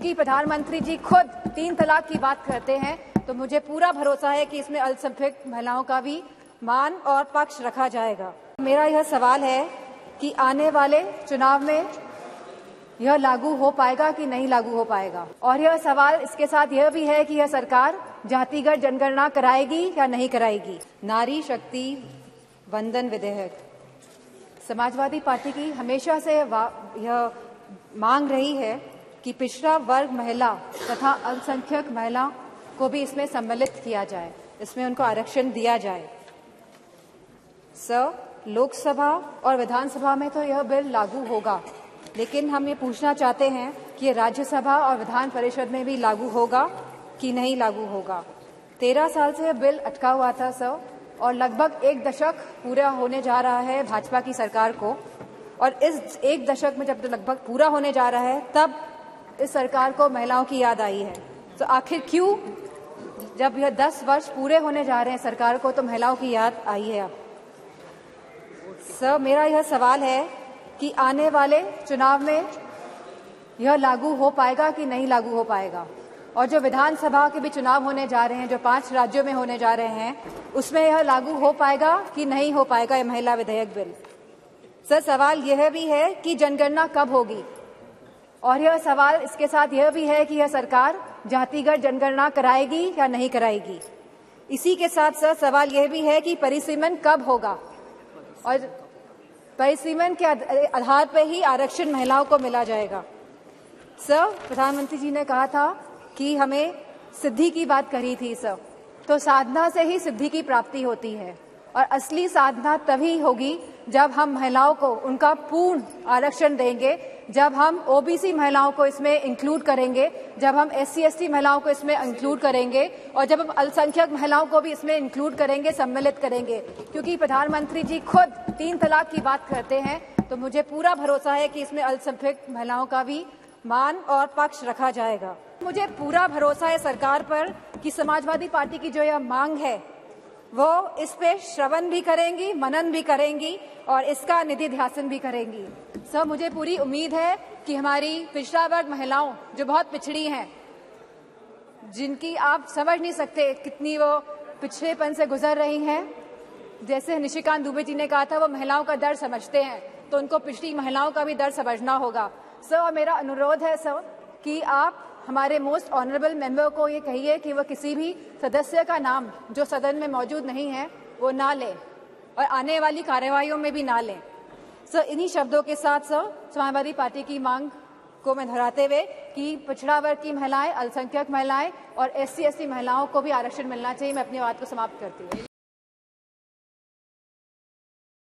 क्योंकि प्रधानमंत्री जी खुद 3 तलाक की बात करते हैं, तो मुझे पूरा भरोसा है कि इसमें अल्पसंख्यक महिलाओं का भी मान और पक्ष रखा जाएगा। मेरा यह सवाल है कि आने वाले चुनाव में यह लागू हो पाएगा कि नहीं लागू हो पाएगा, और यह सवाल इसके साथ यह भी है कि यह सरकार जातिगत जनगणना कराएगी या नहीं कराएगी। नारी शक्ति वंदन विधेयक, समाजवादी पार्टी की हमेशा से यह मांग रही है कि पिछड़ा वर्ग महिला तथा अल्पसंख्यक महिला को भी इसमें सम्मिलित किया जाए, इसमें उनको आरक्षण दिया जाए। लोकसभा और विधानसभा में तो यह बिल लागू होगा, लेकिन हम ये पूछना चाहते हैं कि ये राज्यसभा और विधान परिषद में भी लागू होगा कि नहीं लागू होगा। 13 साल से यह बिल अटका हुआ था और लगभग 1 दशक पूरा होने जा रहा है भाजपा की सरकार को, और इस 1 दशक में जब लगभग पूरा होने जा रहा है तब इस सरकार को महिलाओं की याद आई है। तो आखिर क्यों, जब यह 10 वर्ष पूरे होने जा रहे हैं सरकार को, तो महिलाओं की याद आई है अब। मेरा यह सवाल है कि आने वाले चुनाव में यह लागू हो पाएगा कि नहीं लागू हो पाएगा, और जो विधानसभा के भी चुनाव होने जा रहे हैं, जो 5 राज्यों में होने जा रहे हैं, उसमें यह लागू हो पाएगा कि नहीं हो पाएगा यह महिला विधेयक बिल। सवाल यह भी है कि जनगणना कब होगी, और यह सवाल इसके साथ यह भी है कि यह सरकार जातिगत जनगणना कराएगी या नहीं कराएगी। इसी के साथ सवाल यह भी है कि परिसीमन कब होगा, और परिसीमन के आधार पर ही आरक्षण महिलाओं को मिला जाएगा। प्रधानमंत्री जी ने कहा था कि हमें सिद्धि की बात करी थी तो साधना से ही सिद्धि की प्राप्ति होती है, और असली साधना तभी होगी जब हम महिलाओं को उनका पूर्ण आरक्षण देंगे, जब हम ओबीसी महिलाओं को इसमें इंक्लूड करेंगे, जब हम SC/ST महिलाओं को इसमें इंक्लूड करेंगे, और जब हम अल्पसंख्यक महिलाओं को भी इसमें इंक्लूड करेंगे, सम्मिलित करेंगे। क्योंकि प्रधानमंत्री जी खुद 3 तलाक की बात करते हैं, तो मुझे पूरा भरोसा है कि इसमें अल्पसंख्यक महिलाओं का भी मान और पक्ष रखा जाएगा। मुझे पूरा भरोसा है सरकार पर कि समाजवादी पार्टी की जो यह मांग है वो इस पे श्रवण भी करेंगी, मनन भी करेंगी, और इसका निधि ध्यासन भी करेंगी। मुझे पूरी उम्मीद है कि हमारी पिछड़ा वर्ग महिलाओं जो बहुत पिछड़ी हैं, जिनकी आप समझ नहीं सकते कितनी वो पिछड़ेपन से गुजर रही हैं, जैसे निशिकांत दुबे जी ने कहा था वो महिलाओं का दर्द समझते हैं, तो उनको पिछड़ी महिलाओं का भी दर्द समझना होगा। और मेरा अनुरोध है कि आप हमारे मोस्ट ऑनरेबल मेंबर को ये कहिए कि वो किसी भी सदस्य का नाम जो सदन में मौजूद नहीं है वो ना लें, और आने वाली कार्यवाहियों में भी ना लें। इन्हीं शब्दों के साथ समाजवादी पार्टी की मांग को मैं दोहराते हुए कि पिछड़ा वर्ग की महिलाएं, अल्पसंख्यक महिलाएं और SC/ST महिलाओं को भी आरक्षण मिलना चाहिए, मैं अपनी बात को समाप्त करती हूँ।